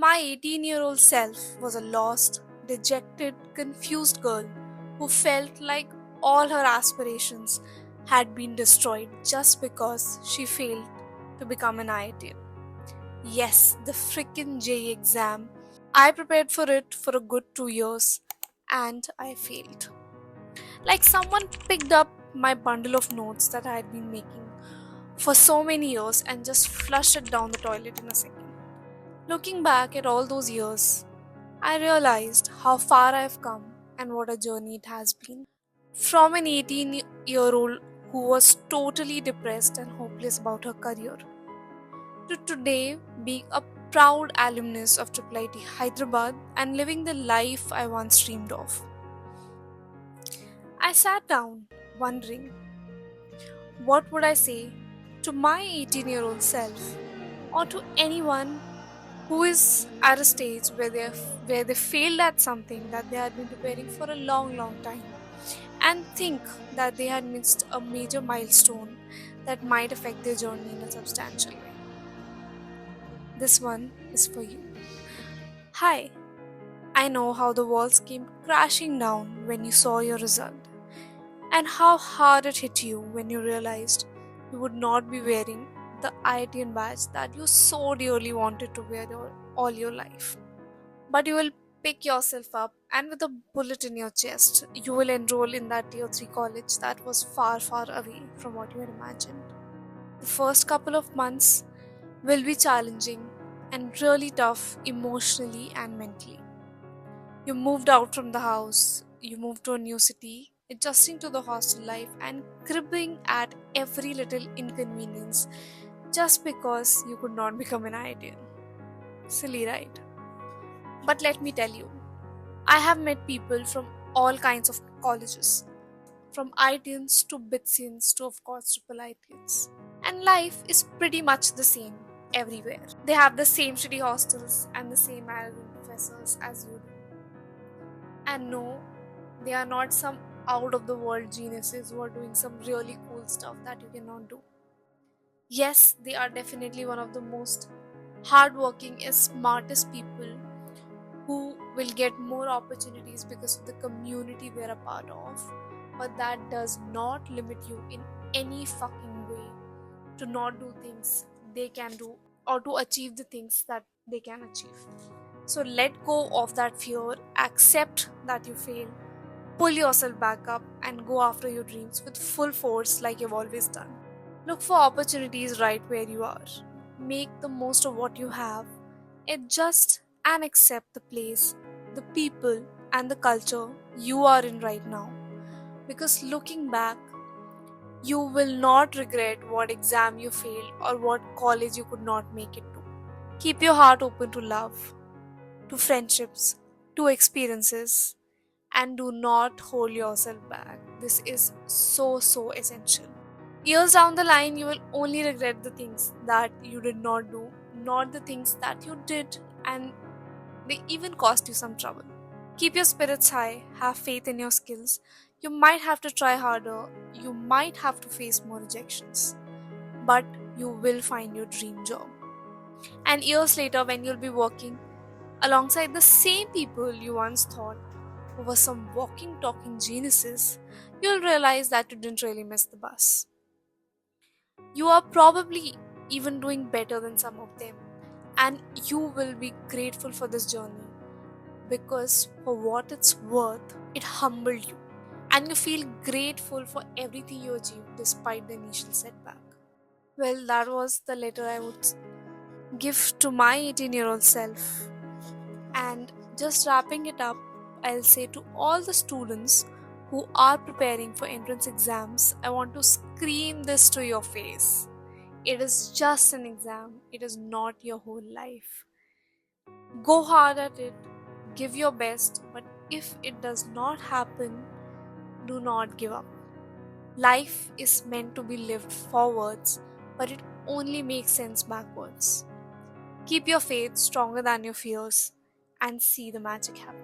My 18-year-old self was a lost, dejected, confused girl who felt like all her aspirations had been destroyed just because she failed to become an IITian. Yes, the frickin' JEE exam. I prepared for it for a good 2 years and I failed. Like someone picked up my bundle of notes that I had been making for so many years and just flushed it down the toilet in a second. Looking back at all those years, I realized how far I've come and what a journey it has been. From an 18-year-old who was totally depressed and hopeless about her career, to today being a proud alumnus of IIIT Hyderabad and living the life I once dreamed of. I sat down, wondering what would I say to my 18-year-old self or to anyone who is at a stage where they failed at something that they had been preparing for a long time and think that they had missed a major milestone that might affect their journey in a substantial way. This one is for you. Hi, I know how the walls came crashing down when you saw your result, and how hard it hit you when you realized you would not be wearing the IITian badge that you so dearly wanted to wear all your life. But you will pick yourself up, and with a bullet in your chest, you will enroll in that tier 3 college that was far away from what you had imagined. The first couple of months will be challenging and really tough emotionally and mentally. You moved out from the house, you moved to a new city, adjusting to the hostel life and cribbing at every little inconvenience just because you could not become an IITian. Silly, right? But let me tell you, I have met people from all kinds of colleges, from IITians to BITSians to, of course, triple IITians. And life is pretty much the same everywhere. They have the same shitty hostels and the same arrogant professors as you do. And no, they are not some out of the world geniuses who are doing some really cool stuff that you cannot do. Yes, they are definitely one of the most hardworking and smartest people who will get more opportunities because of the community they're a part of. But that does not limit you in any fucking way to not do things they can do or to achieve the things that they can achieve. So let go of that fear, accept that you fail, pull yourself back up, and go after your dreams with full force like you've always done. Look for opportunities right where you are. Make the most of what you have. Adjust and accept the place, the people, and the culture you are in right now. Because looking back, you will not regret what exam you failed or what college you could not make it to. Keep your heart open to love, to friendships, to experiences, and do not hold yourself back. This is so essential. Years down the line, you will only regret the things that you did not do, not the things that you did and they even cost you some trouble. Keep your spirits high, have faith in your skills. You might have to try harder, you might have to face more rejections, but you will find your dream job. And years later, when you'll be working alongside the same people you once thought were some walking, talking geniuses, you'll realize that you didn't really miss the bus. You are probably even doing better than some of them, and you will be grateful for this journey because, for what it's worth, it humbled you, and you feel grateful for everything you achieved despite the initial setback. Well, that was the letter I would give to my 18-year-old self. And just wrapping it up, I'll say to all the students who are preparing for entrance exams, I want to scream this to your face. It is just an exam, it is not your whole life. Go hard at it, give your best, but if it does not happen, do not give up. Life is meant to be lived forwards, but it only makes sense backwards. Keep your faith stronger than your fears and see the magic happen.